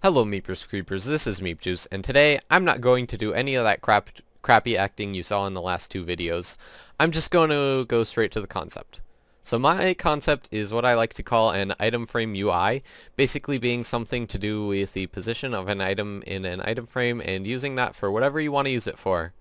Hello Meepers Creepers, this is meapjuice, and today I'm not going to do any of that crappy acting you saw in the last two videos. I'm just going to go straight to the concept. So my concept is what I like to call an item frame UI, basically being something to do with the position of an item in an item frame and using that for whatever you want to use it for.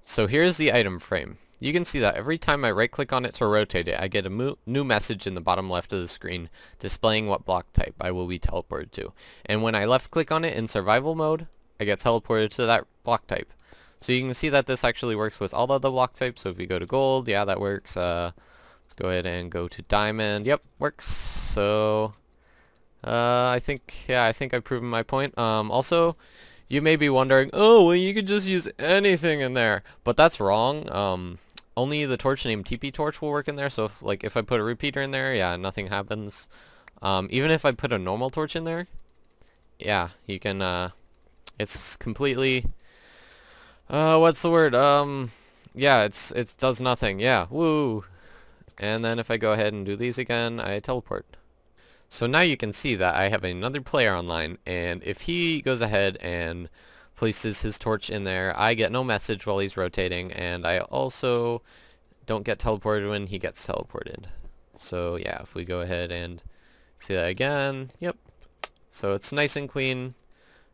So here's the item frame. You can see that every time I right click on it to rotate it, I get a new message in the bottom left of the screen displaying what block type I will be teleported to. And when I left click on it in survival mode, I get teleported to that block type. So you can see that this actually works with all of the block types. So if we go to gold, yeah, that works. Let's go ahead and go to diamond. Yep, works. So I think I've proven my point. Also, you may be wondering, oh, well, you could just use anything in there, but that's wrong. Only the torch named TP torch will work in there. So if I put a repeater in there, yeah, nothing happens. Even if I put a normal torch in there, yeah, you can. It's completely. What's the word? Yeah, it does nothing. Yeah, woo. And then if I go ahead and do these again, I teleport. So now you can see that I have another player online, and if he goes ahead and places his torch in there, I get no message while he's rotating, and I also don't get teleported when he gets teleported. So yeah, if we go ahead and see that again, yep. So it's nice and clean,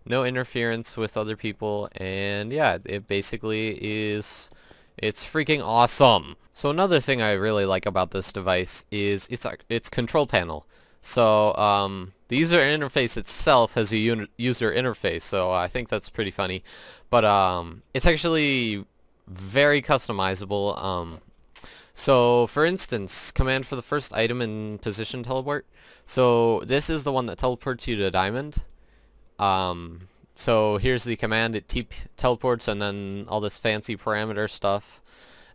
no interference with other people, and yeah, it basically is, it's freaking awesome. So another thing I really like about this device is its control panel. So the user interface itself has a user interface, so I think that's pretty funny. But it's actually very customizable. So for instance, command for the first item in position teleport. So this is the one that teleports you to diamond. So here's the command. It teleports and then all this fancy parameter stuff,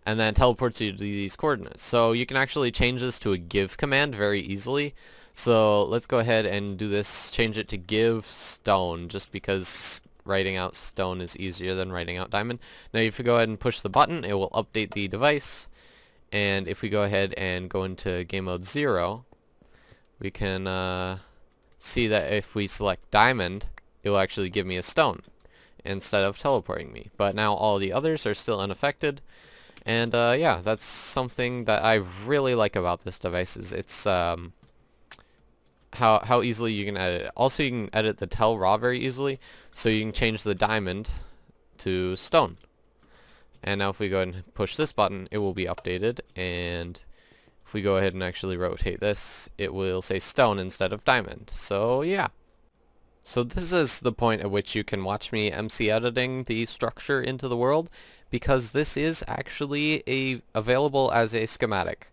and then teleports you to these coordinates. So you can actually change this to a give command very easily. So let's go ahead and do this, change it to give stone, just because writing out stone is easier than writing out diamond. Now if you go ahead and push the button, it will update the device, and if we go ahead and go into game mode 0, we can see that if we select diamond, it will actually give me a stone instead of teleporting me. But now all the others are still unaffected, and yeah, that's something that I really like about this device, is it's how easily you can edit it. Also, you can edit the tel raw very easily, so you can change the diamond to stone. And now if we go ahead and push this button, it will be updated, and if we go ahead and actually rotate this, it will say stone instead of diamond. So yeah. So this is the point at which you can watch me MC editing the structure into the world, because this is actually available as a schematic.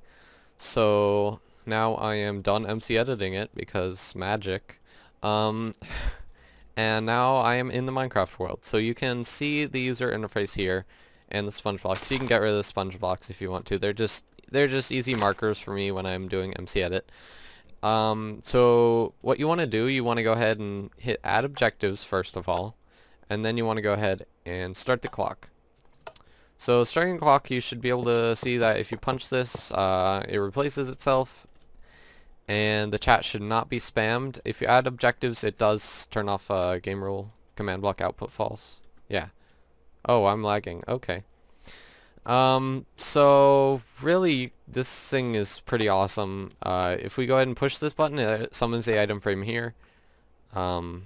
So now I am done MC editing it, because magic. And now I am in the Minecraft world. So you can see the user interface here and the sponge blocks. You can get rid of the sponge blocks if you want to. They're just easy markers for me when I'm doing MC edit. So what you want to do, you want to go ahead and hit add objectives first of all, and then you want to go ahead and start the clock. So starting the clock, you should be able to see that if you punch this, it replaces itself, and the chat should not be spammed. If you add objectives, it does turn off game rule command block output false. Yeah. Oh, I'm lagging. Okay. So really, this thing is pretty awesome. If we go ahead and push this button, it summons the item frame here. And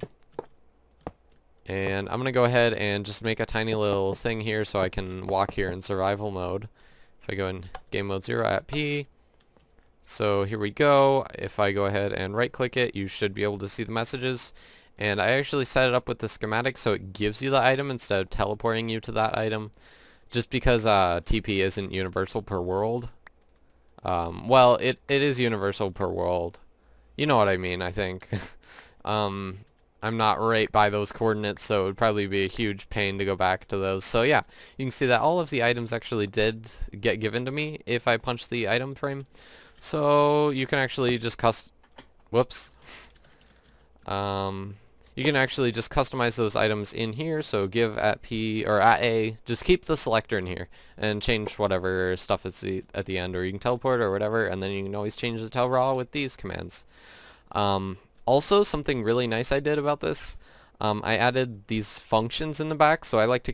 I'm gonna go ahead and just make a tiny little thing here so I can walk here in survival mode. If I go in game mode 0 at P. So here we go. If I go ahead and right click it, you should be able to see the messages. And I actually set it up with the schematic so it gives you the item instead of teleporting you to that item, just because TP isn't universal per world. Well, it is universal per world. You know what I mean, I think. I'm not right by those coordinates, so it would probably be a huge pain to go back to those. So yeah, you can see that all of the items actually did get given to me if I punch the item frame. So you can actually just whoops. You can actually just customize those items in here. So give at P or at A, just keep the selector in here and change whatever stuff is at the end, or you can teleport or whatever, and then you can always change the tel raw with these commands. Also, something really nice I did about this, I added these functions in the back, so I like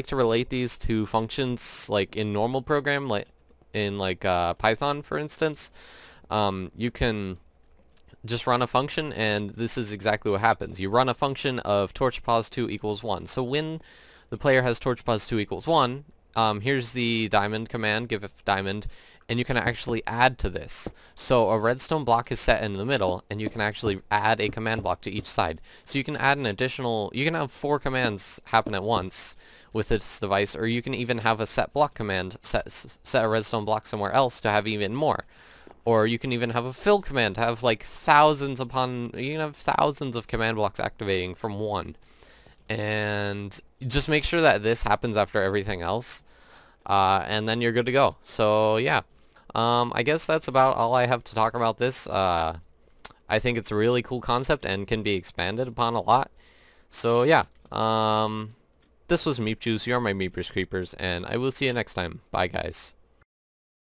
to relate these to functions like in normal program, like in Python, for instance. You can just run a function, and this is exactly what happens. You run a function of torchpos2 equals 1. So when the player has torchpos2 equals 1, here's the diamond command, give if diamond, and you can actually add to this. So a redstone block is set in the middle, and you can actually add a command block to each side. So you can add an additional, you can have 4 commands happen at once with this device, or you can even have a set block command, set a redstone block somewhere else to have even more. Or you can even have a fill command to have like thousands of command blocks activating from one. And just make sure that this happens after everything else, and then you're good to go. So yeah, I guess that's about all I have to talk about this. I think it's a really cool concept and can be expanded upon a lot. So yeah, this was meapjuice. You are my meepers creepers, and I will see you next time. Bye guys.